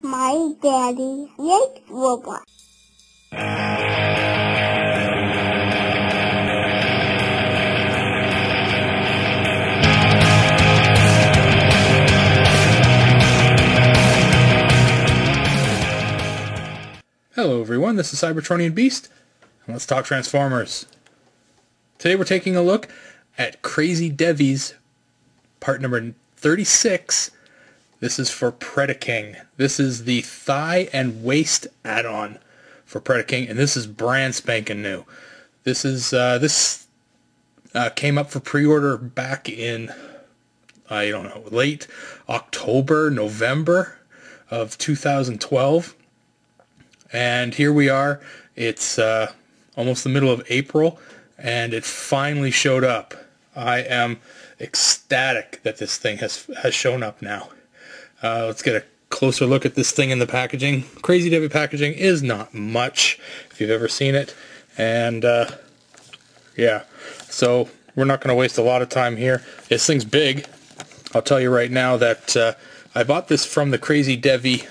My daddy likes robots. Hello everyone, this is Cybertronian Beast, and let's talk Transformers. Today we're taking a look at CrazyDevy's part number 36. This is for Predaking. This is the thigh and waist add-on for Predaking, and this is brand spanking new. This is came up for pre-order back in, I don't know, late October, November of 2012. And here we are. It's almost the middle of April, and it finally showed up. I am ecstatic that this thing has shown up now. Let's get a closer look at this thing in the packaging. CrazyDevy packaging is not much, if you've ever seen it. And yeah, so we're not going to waste a lot of time here. This thing's big. I'll tell you right now that I bought this from the CrazyDevy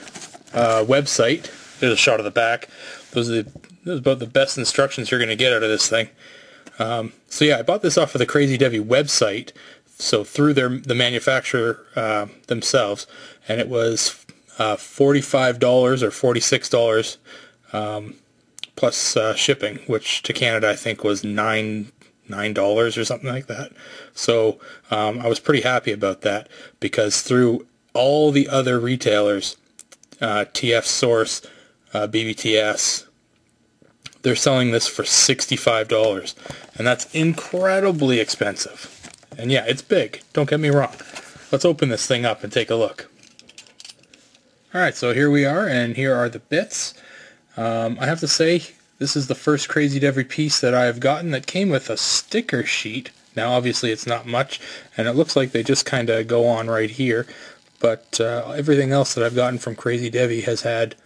website. There's a shot of the back. Those are about the best instructions you're going to get out of this thing. So yeah, I bought this off of the CrazyDevy website, so through the manufacturer themselves, and it was $45 or $46 plus shipping, which to Canada I think was $9 or something like that. So I was pretty happy about that, because through all the other retailers, TF Source, BBTS, they're selling this for $65, and that's incredibly expensive. And yeah, it's big, don't get me wrong. Let's open this thing up and take a look. Alright, so here we are, and here are the bits. I have to say, this is the first CrazyDevy piece that I have gotten that came with a sticker sheet. Now obviously it's not much, and it looks like they just kind of go on right here, but everything else that I've gotten from CrazyDevy has had,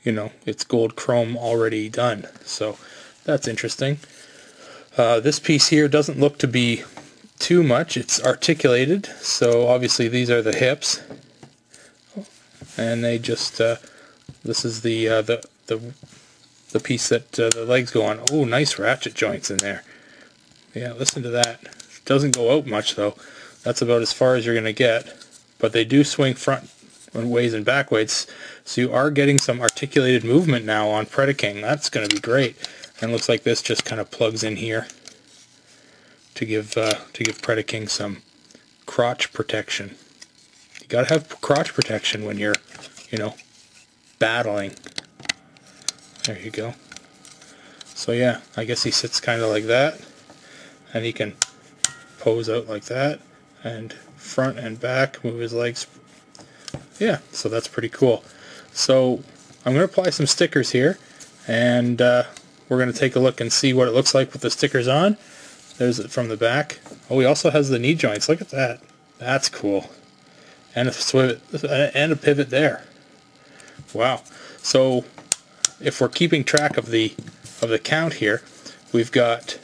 you know, it's gold chrome already done, so that's interesting. This piece here doesn't look to be too much. It's articulated, so obviously these are the hips, and they just this is the piece that the legs go on. Oh, nice ratchet joints in there. Yeah, listen to that. Doesn't go out much though. That's about as far as you're gonna get, but they do swing front ways and back ways, so you are getting some articulated movement now on Predaking. That's going to be great. And it looks like this just kind of plugs in here to give Predaking some crotch protection. You got to have crotch protection when you're, you know, battling. There you go. So yeah, I guess he sits kind of like that, and he can pose out like that, and front and back, move his legs. Yeah, so that's pretty cool. So I'm going to apply some stickers here, and we're going to take a look and see what it looks like with the stickers on. There's it from the back. Oh, he also has the knee joints. Look at that. That's cool. And a pivot there. Wow. So if we're keeping track of the count here, we've got,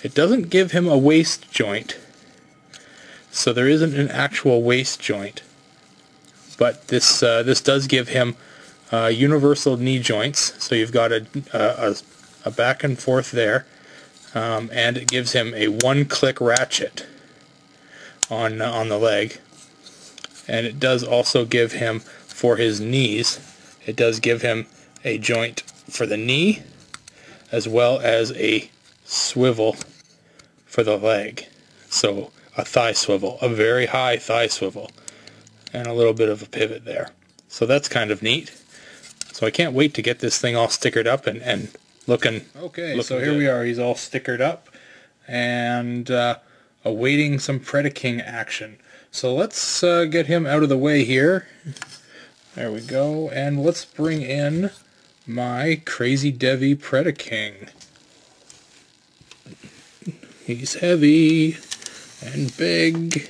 it doesn't give him a waist joint, so there isn't an actual waist joint. But this does give him universal knee joints, so you've got a back and forth there, and it gives him a one-click ratchet on the leg, and it does also give him, for his knees, it does give him a joint for the knee, as well as a swivel for the leg. So a thigh swivel, a very high thigh swivel, and a little bit of a pivot there. So that's kind of neat. So I can't wait to get this thing all stickered up and looking. Okay, so here we are. He's all stickered up and awaiting some Predaking action. So let's get him out of the way here. There we go. And let's bring in my CrazyDevy Predaking. He's heavy and big,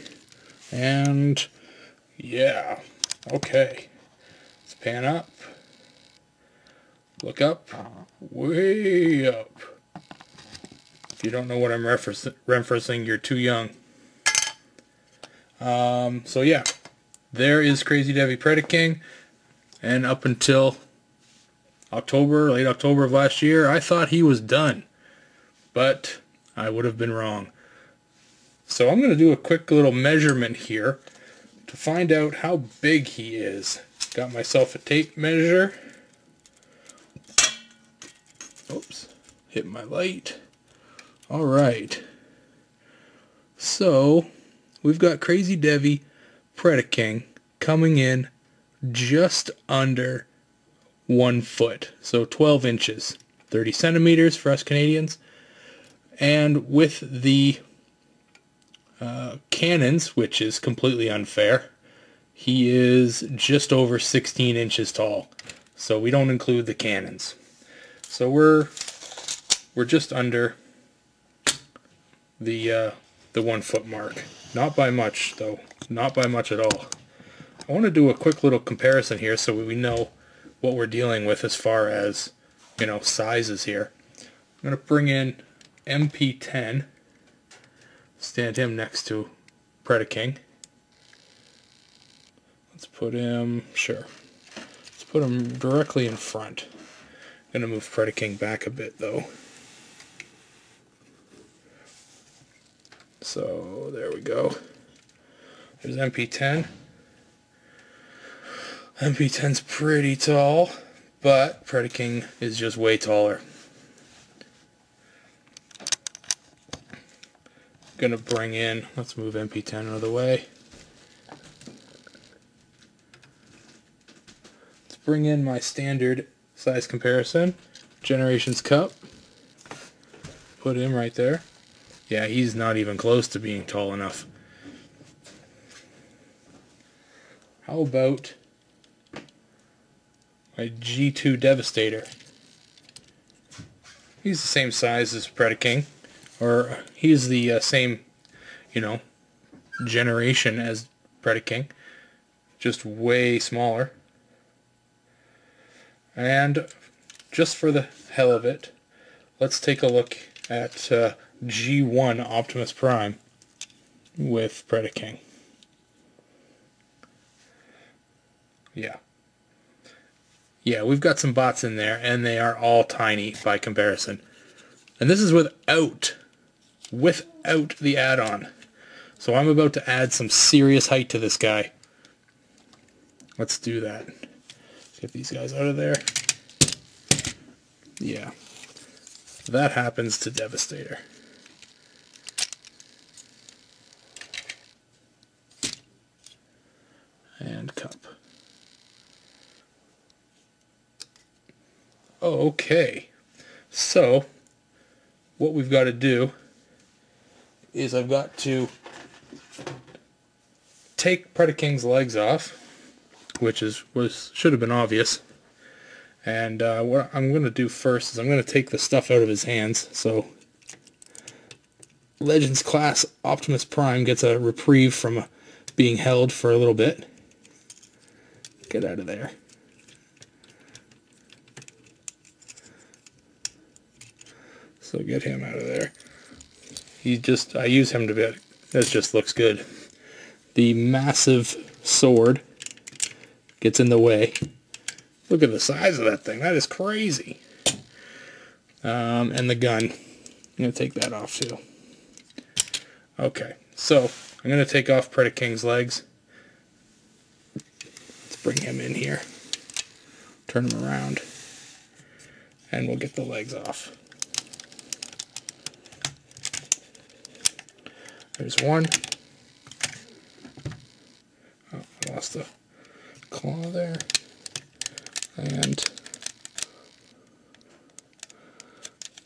and yeah, okay. Let's pan up. Look up. Way up. If you don't know what I'm referencing, you're too young. So yeah, there is CrazyDevy Predaking. And up until October, late October of last year, I thought he was done. But I would have been wrong. So I'm going to do a quick little measurement here to find out how big he is. Got myself a tape measure. Oops, hit my light. Alright. So, we've got CrazyDevy Predaking coming in just under 1 foot. So 12 inches. 30 centimeters for us Canadians. And with the cannons, which is completely unfair, he is just over 16 inches tall. So we don't include the cannons. So we're just under the 1 foot mark. Not by much though. Not by much at all. I want to do a quick little comparison here so we know what we're dealing with as far as, you know, sizes here. I'm going to bring in MP10. Stand him next to Predaking. Let's put him, sure. Let's put him directly in front. I'm going to move Predaking back a bit though. So there we go. There's MP10. MP10's pretty tall, but Predaking is just way taller. Gonna bring in, let's move MP10 out of the way. Let's bring in my standard size comparison. Generations Cup. Put him right there. Yeah, he's not even close to being tall enough. How about my G2 Devastator? He's the same size as Predaking, or he's the same, you know, generation as Predaking, just way smaller. And just for the hell of it, let's take a look at G1 Optimus Prime with Predaking. Yeah, we've got some bots in there, and they are all tiny by comparison. And this is without the add-on. So I'm about to add some serious height to this guy. Let's do that. Let's get these guys out of there. Yeah. That happens to Devastator. And Cup. Okay, so what we've got to do is I've got to take Predaking's legs off, which should have been obvious. And what I'm going to do first is I'm going to take the stuff out of his hands. So Legends class Optimus Prime gets a reprieve from being held for a little bit. Get out of there. So get him out of there. I use him to bit. This just looks good. The massive sword gets in the way. Look at the size of that thing. That is crazy. And the gun. I'm going to take that off too. Okay, so I'm going to take off Predaking's legs. Let's bring him in here. Turn him around. And we'll get the legs off. There's one. Oh, I lost the claw there. And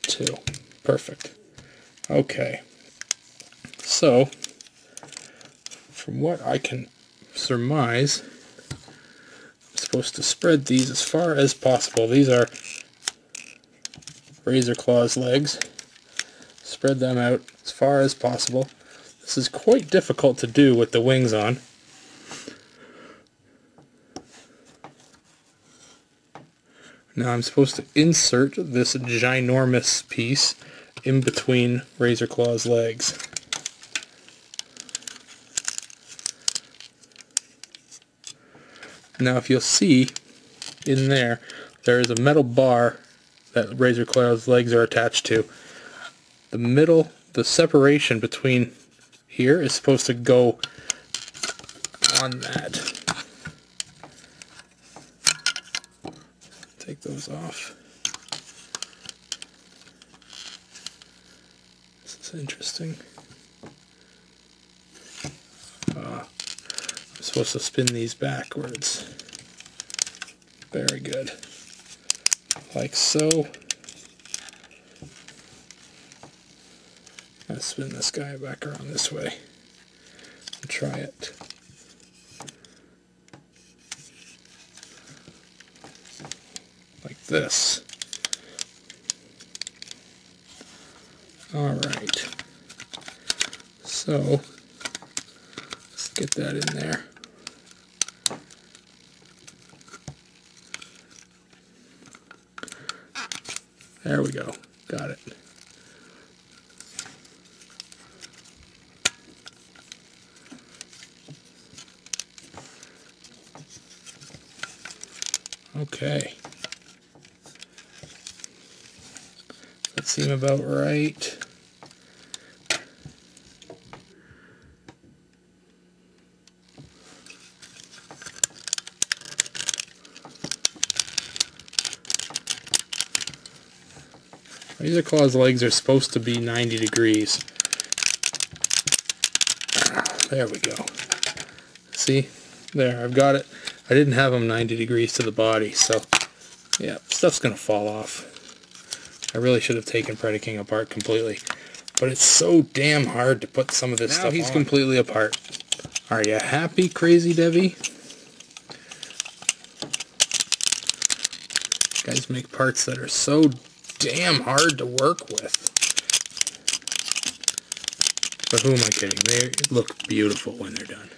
two. Perfect. Okay. So, from what I can surmise, I'm supposed to spread these as far as possible. These are Razor Claw's legs. Spread them out as far as possible. This is quite difficult to do with the wings on. Now I'm supposed to insert this ginormous piece in between Razor Claw's legs. Now if you'll see, in there, there is a metal bar that Razor Claw's legs are attached to. The middle, the separation between here is supposed to go on that. Take those off. This is interesting. I'm supposed to spin these backwards. Very good. Like so. Let's spin this guy back around this way and try it. Like this. Alright. So, let's get that in there. There we go. Got it. Okay. That seems about right. Razor Claw's legs are supposed to be 90 degrees. There we go. See? There, I've got it. I didn't have them 90 degrees to the body, so yeah, stuff's gonna fall off. I really should have taken Predaking apart completely, but it's so damn hard to put some of this stuff on. Now he's completely apart. Are you happy, CrazyDevy? Guys make parts that are so damn hard to work with. But who am I kidding? They look beautiful when they're done.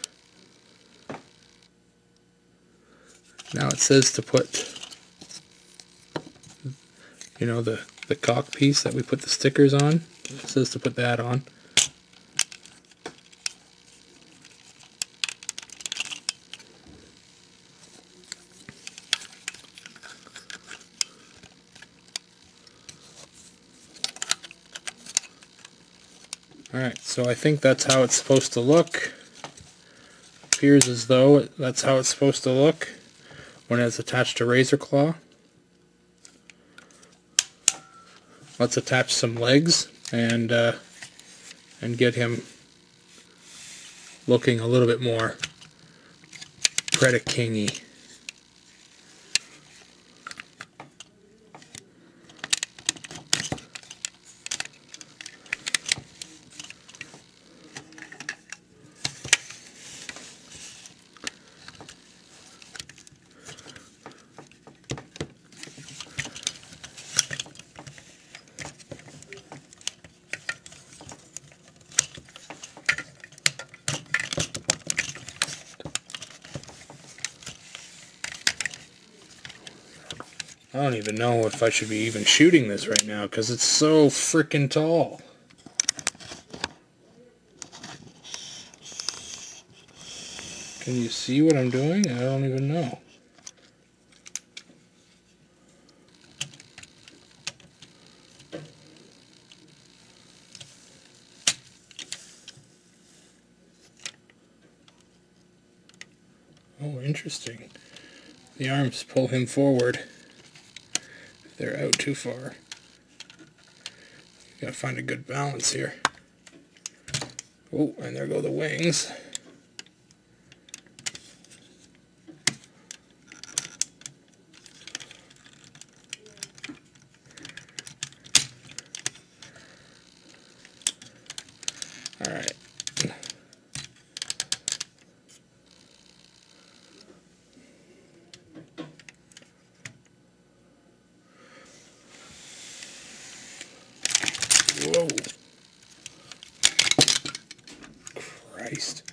Now it says to put, you know, the cock piece that we put the stickers on. It says to put that on. Alright, so I think that's how it's supposed to look. Appears as though that's how it's supposed to look when it's attached to Razor Claw. Let's attach some legs and get him looking a little bit more Predaking-y. I don't even know if I should be even shooting this right now because it's so freaking tall. Can you see what I'm doing? I don't even know. Oh, interesting. The arms pull him forward. They're out too far. Gotta find a good balance here. Oh, and there go the wings. All right. Whoa. Christ.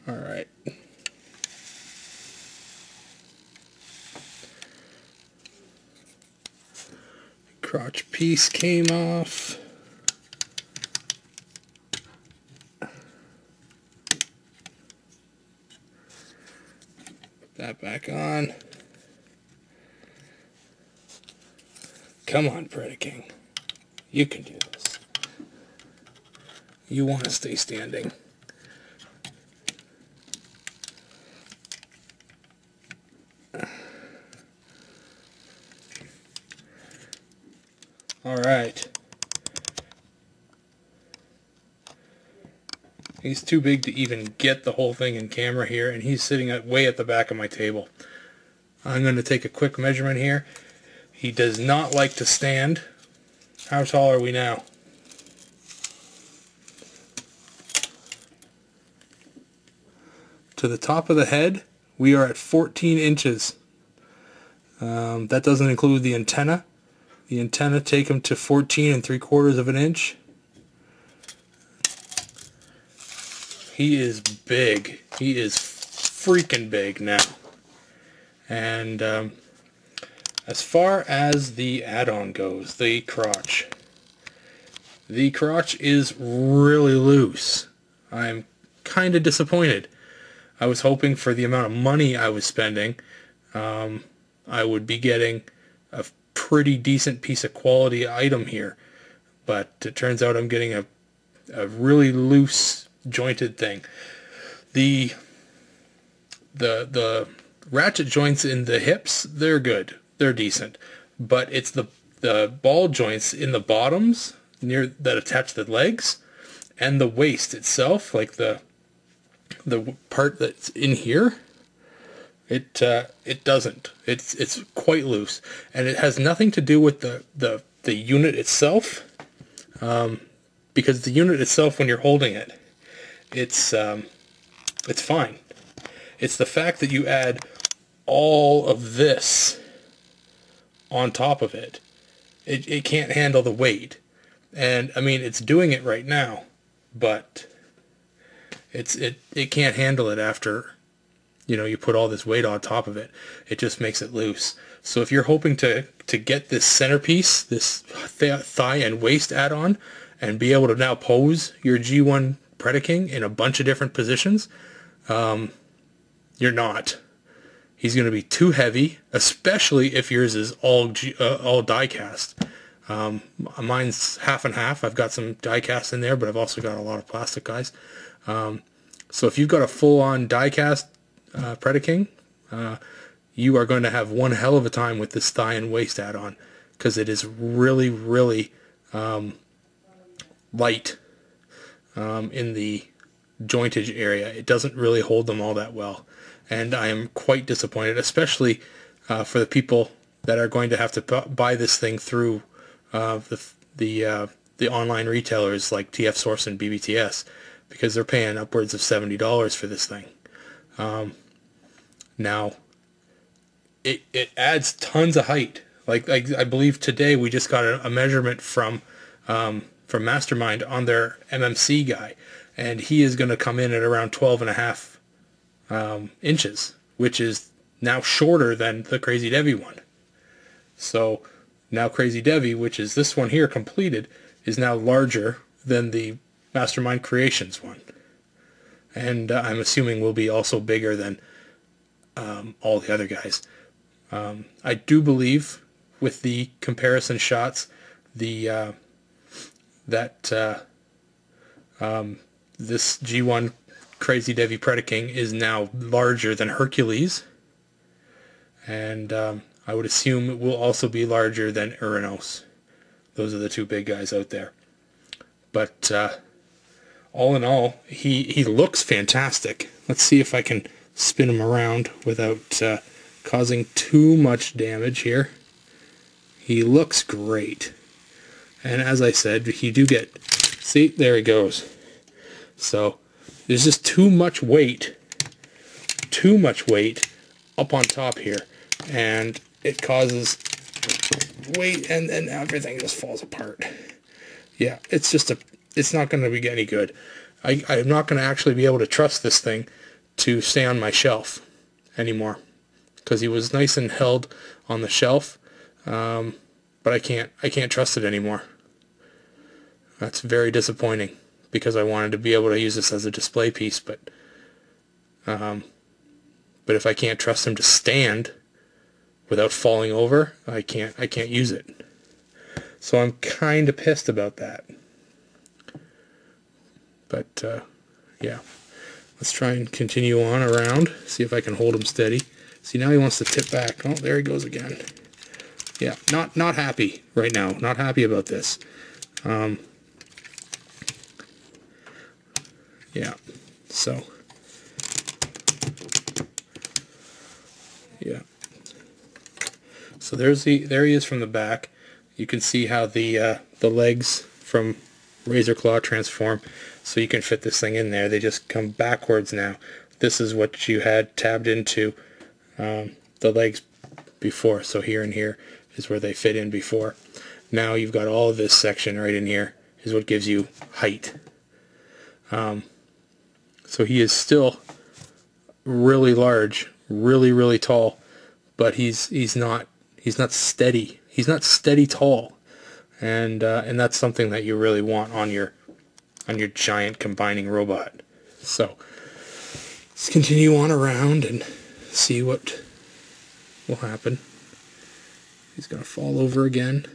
All right. crotch piece came off. Put that back on. Come on, Predaking. You can do this. You want to stay standing. All right. He's too big to even get the whole thing in camera here, and he's sitting way at the back of my table. I'm going to take a quick measurement here. He does not like to stand. How tall are we now? To the top of the head, we are at 14 inches. That doesn't include the antenna. The antenna take him to 14 3/4 of an inch. He is big. He is freaking big now. And as far as the add-on goes, the crotch. The crotch is really loose. I'm kind of disappointed. I was hoping for the amount of money I was spending, I would be getting a pretty decent piece of quality item here. But it turns out I'm getting a really loose jointed thing. The ratchet joints in the hips, they're good. They're decent. But it's the ball joints in the bottoms near that attach the legs and the waist itself, like the part that's in here, it doesn't. It's quite loose, and it has nothing to do with the unit itself, because the unit itself, when you're holding it, it's fine. It's the fact that you add all of this on top of it. It can't handle the weight, and I mean it's doing it right now, but it can't handle it after, you know, you put all this weight on top of it. It just makes it loose. So if you're hoping to get this centerpiece, this thigh and waist add-on, and be able to now pose your G1 Predaking in a bunch of different positions, you're not. He's going to be too heavy, especially if yours is all die cast. Mine's half and half. I've got some die cast in there, but I've also got a lot of plastic guys. So if you've got a full-on die cast Predaking, you are going to have one hell of a time with this thigh and waist add-on, because it is really, really light in the jointage area. It doesn't really hold them all that well, and I am quite disappointed, especially for the people that are going to have to buy this thing through the online retailers like TF Source and BBTS, because they're paying upwards of $70 for this thing. Now, it adds tons of height. Like I believe today we just got a measurement from Mastermind on their MMC guy, and he is going to come in at around 12.5 inches, which is now shorter than the CrazyDevy one. So now CrazyDevy, which is this one here completed, is now larger than the Mastermind Creations one, and I'm assuming will be also bigger than all the other guys. I do believe with the comparison shots, this G1 CrazyDevy Predaking is now larger than Hercules, and I would assume it will also be larger than Uranos. Those are the two big guys out there. But all in all, he looks fantastic. Let's see if I can spin him around without causing too much damage here. He looks great. And as I said, you do get, see, there he goes. So there's just too much weight up on top here, and it causes weight, and everything just falls apart. Yeah, it's not going to be any good. I'm not going to actually be able to trust this thing to stay on my shelf anymore, because he was nice and held on the shelf, but I can't trust it anymore. That's very disappointing, because I wanted to be able to use this as a display piece, but if I can't trust him to stand without falling over, I can't use it. So I'm kind of pissed about that. But yeah, let's try and continue on around, see if I can hold him steady. See, now he wants to tip back. Oh, there he goes again. Yeah, not happy right now. Not happy about this. Yeah, so yeah. So there he is from the back. You can see how the legs from Razor Claw transform, so you can fit this thing in there. They just come backwards now. This is what you had tabbed into the legs before. So here and here is where they fit in before. Now you've got all of this section right in here is what gives you height. So he is still really large, really tall, but he's not steady. He's not steady tall, and that's something that you really want on your giant combining robot. So let's continue on around and see what will happen. He's gonna fall over again.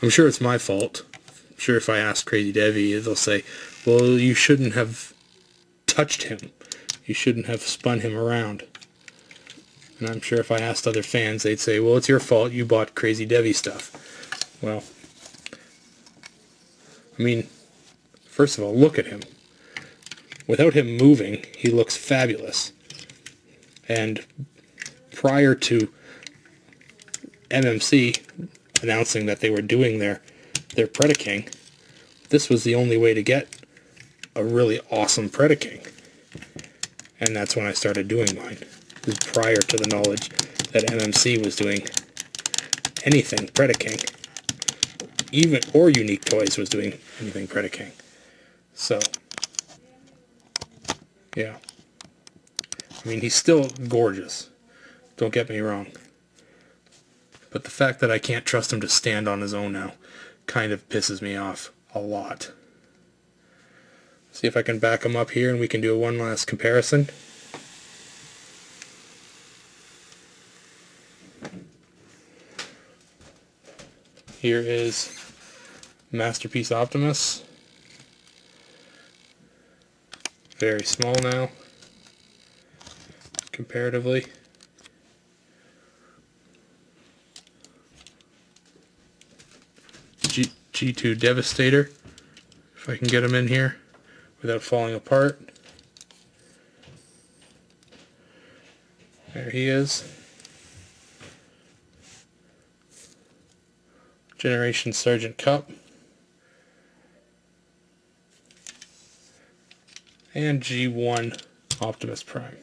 I'm sure it's my fault. I'm sure if I ask CrazyDevy, they'll say, well, you shouldn't have touched him. You shouldn't have spun him around. And I'm sure if I asked other fans, they'd say, well, it's your fault. You bought CrazyDevy stuff. Well, I mean, first of all, look at him. Without him moving, he looks fabulous. And prior to MMC announcing that they were doing their Predaking, this was the only way to get a really awesome Predaking. And that's when I started doing mine. It was prior to the knowledge that MMC was doing anything Predaking. Even, or Unique Toys was doing anything Predaking. So, yeah. I mean, he's still gorgeous. Don't get me wrong. But the fact that I can't trust him to stand on his own now kind of pisses me off a lot. See if I can back him up here and we can do one last comparison. Here is Masterpiece Optimus. Very small now, comparatively. G2 Devastator, if I can get him in here without falling apart. There he is. Generation Sergeant Cup. And G1 Optimus Prime.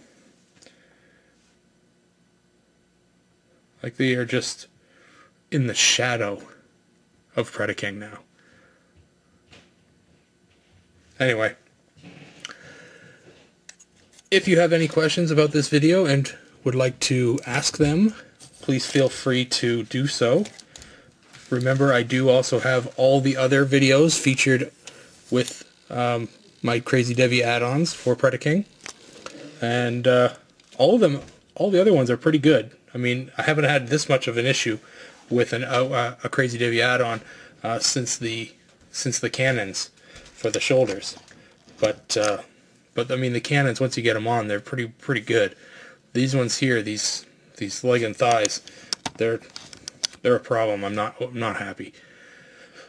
Like, they are just in the shadow of Predaking now. Anyway, if you have any questions about this video and would like to ask them, please feel free to do so. Remember, I do also have all the other videos featured with my CrazyDevy add-ons for Predaking, and all the other ones are pretty good. I mean, I haven't had this much of an issue with a CrazyDevy add-on since the cannons for the shoulders, but I mean, the cannons, once you get them on, they're pretty good. These ones here, these leg and thighs, they're a problem. I'm not happy.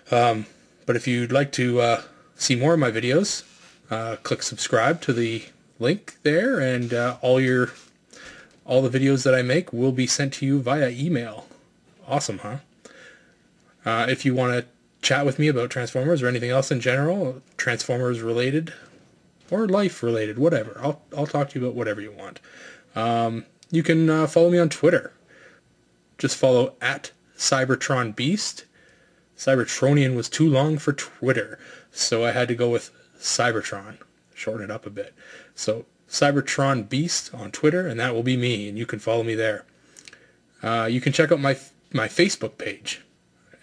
But if you'd like to see more of my videos, click subscribe to the link there, and all the videos that I make will be sent to you via email. Awesome, huh? If you want to chat with me about Transformers or anything else in general, Transformers related or life related, whatever, I'll talk to you about whatever you want. You can follow me on Twitter. Just follow @CybertronBeast. Cybertronian was too long for Twitter, so I had to go with Cybertron, shorten it up a bit. So CybertronBeast on Twitter, and that will be me, and you can follow me there. you can check out my Facebook page.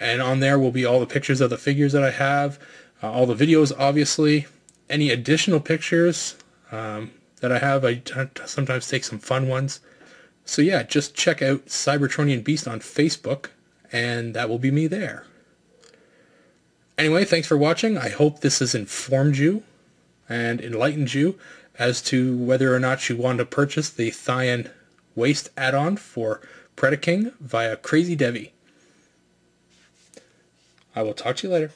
And on there will be all the pictures of the figures that I have, all the videos, obviously, any additional pictures that I have. I sometimes take some fun ones. So yeah, just check out Cybertronian Beast on Facebook, and that will be me there. Anyway, thanks for watching. I hope this has informed you and enlightened you as to whether or not you want to purchase the Thigh Waist add-on for Predaking via CrazyDevy. I will talk to you later.